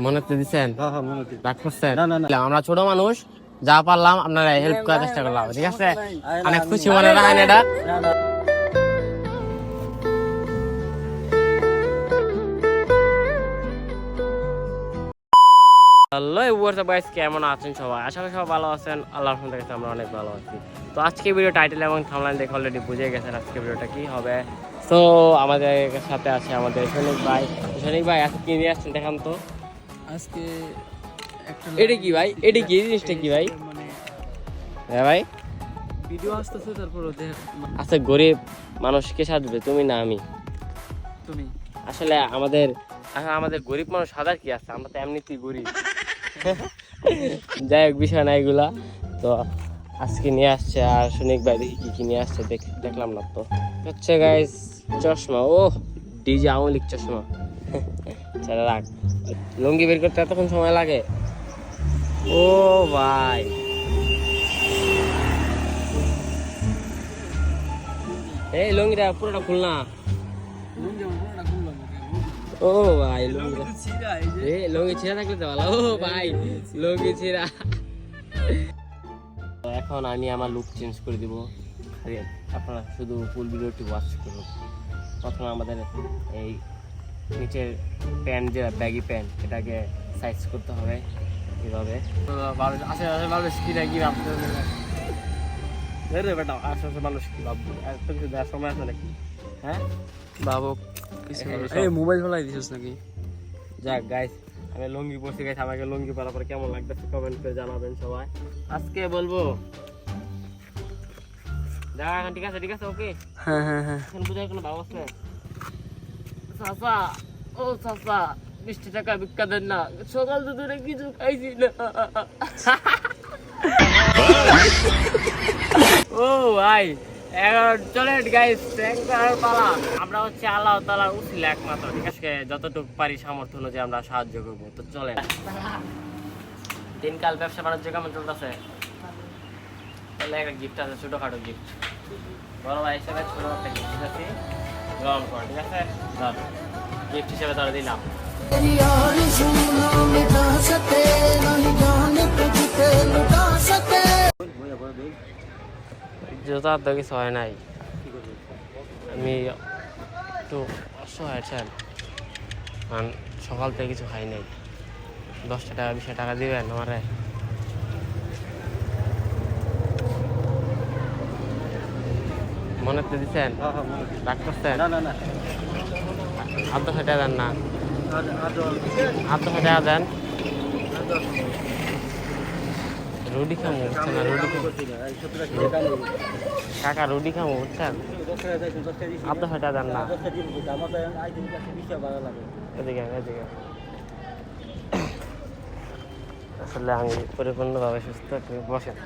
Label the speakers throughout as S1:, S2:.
S1: মনে তো দিচ্ছেন, রাগ করছেন? আমরা ছোট মানুষ, যা পারলাম আপনারা হেল্প করার চেষ্টা করলাম, ঠিক আছে? অনেক খুশি মনে রাখেন এটা। হ্যালো এভরিওয়ান, গাইস কেমন আছেন সবাই? আশা করি সবাই ভালো আছেন। আল্লাহর রহমতে আমরা অনেক ভালো আছি। তো আজকে ভিডিও টাইটেল এবং থাম্বনেল দেখে অলরেডি বুঝে গেছেন আজকে ভিডিওটা কি হবে। তো আমাদের সাথে আছে আমাদের সৈনিক ভাই। সৈনিক ভাই আজকে কি নিয়ে আসছেন দেখান তো।
S2: আজকে একটা
S1: এটা কি ভাই? এটা কি জিনিসটা কি ভাই?
S2: মানে
S1: হ্যাঁ ভাই,
S2: ভিডিও আসতেছে, তারপর
S1: আচ্ছা গরিব মানুষকে সাজবে তুমি না আমি?
S2: তুমি
S1: আসলে আমাদের গরিব মানুষ সাদার কি আছে, আমরা তো এমনিতেই গরিব। যাই হোক, বিষয় না এগুলা। তো আজকে নিয়ে আসছে, আর সৈনিক ভাই দেখি কি কি নিয়ে আসছে দেখলাম না তো। হচ্ছে গাইস চশমা, ও ডিজে আওয়ামী চশমা। ছেড়ে রাখ, লুঙ্গি বের করতে এতক্ষণ সময় লাগে? ও ভাই, এই লুঙ্গিটা পুরোটা খুল না। ও ভাই লুঙ্গি ছিঁড়া থাকলে তো ভালো। ও ভাই লুঙ্গি ছিঁড়া। এখন আমি আমার লুক চেঞ্জ করে দিব, আপনারা শুধু ফুল ভিডিওটি ওয়াচ করুন। প্রথমে আমাদের এই নিচের প্যান্ট, যে ব্যাগি প্যান্ট, এটাকে সাইজ করতে হবে কীভাবে। আশেপাশে মানুষ কি না কি ভাবতে বেটা, আশেপাশে মানুষ কি ভাববো, এত কিছু দেওয়ার সময় আছে নাকি? হ্যাঁ
S2: বাবু এই মোবাইল ফেলাই দিছিস নাকি?
S1: যাক গাইস, আমি লুঙ্গি পরছি গাইস, আমাকে লুঙ্গি পরার পরে কেমন লাগতেছে কমেন্ট করে জানাবেন সবাই। আজকে বলবো দেখা, এখন ঠিক আছে ওকে।
S2: হ্যাঁ হ্যাঁ হ্যাঁ,
S1: এখন বুঝার কোনো ভাব আছে? চাচা, ও চাচা 20 টাকা ভিক্ষা দেন না, সকাল তো ধরে কিছু খাইছি না। ও ভাই চলে গাইস, পালা। আমরা হচ্ছে আল্লাহ তাআলার উসিলা একমাত্র, ঠিক আছে? যতটুকু পারি সামর্থ্য অনুযায়ী আমরা সাহায্য করবো। তো চলে, দিনকাল ব্যবসা বাণিজ্য কেমন চলতেছে? তাহলে একটা গিফট আছে, ছোটখাটো গিফট, বড় ভাই হিসেবে ছোট একটা গিফট আছে, গ্রহণ কর, ঠিক আছে? গিফট হিসেবে তারা দিলাম। জোতার তো কিছু হয় নাই, আমি একটু অসহায় ছিলাম, কারণ সকাল থেকে কিছু খাই নাই। 10 টাকা 20 টাকা দিবেন আমারে? মনে তো দিচ্ছেন, রাগ করছেন? 8-10 টাকা দেন না, 8-10 টাকা দেন। রুটি খামো বুঝছেন না, রুটি কাকা রুটি খামো বুঝছেন, 8-10 টাকা দেন না। এদিকে এদিকে, আসলে আমি পরিপূর্ণভাবে সুস্থ। বসেন,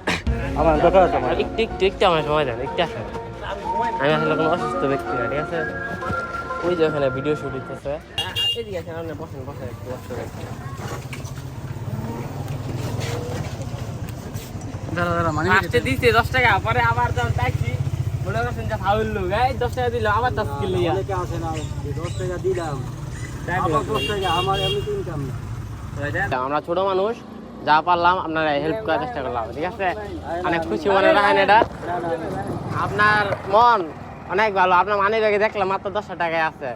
S1: একটু আমার সময় দেন, একটু আসেন। আমি আসলে কোনো অসুস্থ ব্যক্তি না, ঠিক আছে? ওই যে ওখানে ভিডিও শুট হইতেছে, এদিকে আসেন, আপনি বসেন একটু আসতে দিচ্ছে 10 টাকা, পরে আবার যখন চাইছি মনে করছেন যে ফাউল লোক, এই 10 টাকা দিল আবার 10 কিলো 10 টাকা দিলাম। আমরা ছোট মানুষ, যা পারলাম আপনারা হেল্প করার চেষ্টা করলাম, ঠিক আছে? অনেক খুশি মনে রাখেন এটা। আপনার মন অনেক ভালো, আপনার মানি ব্যাগে দেখলাম মাত্র 10 টাকায় আছে,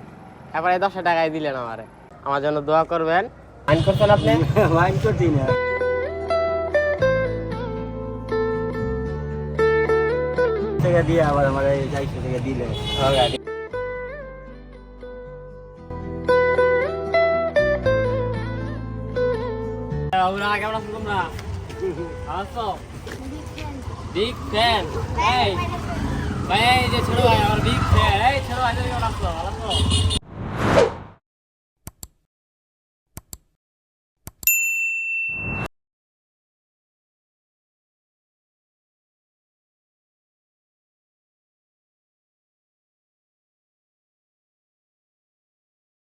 S1: এবার এই 10 টাকায় দিলেন আমারে। আমার জন্য দোয়া করবেন। মাইন্ড করছেন আপনি? মাইন্ড করছি না। টাকা দিয়ে আবার আমার 400 টাকা দিলেন। কেমন আছো তোমরা? আছো? Big fan. এই ভাই, এই যে ছোট ভাই আমার বিগ ফ্যান। এই ছোট ভাই কেমন আছো? ভালো আছো?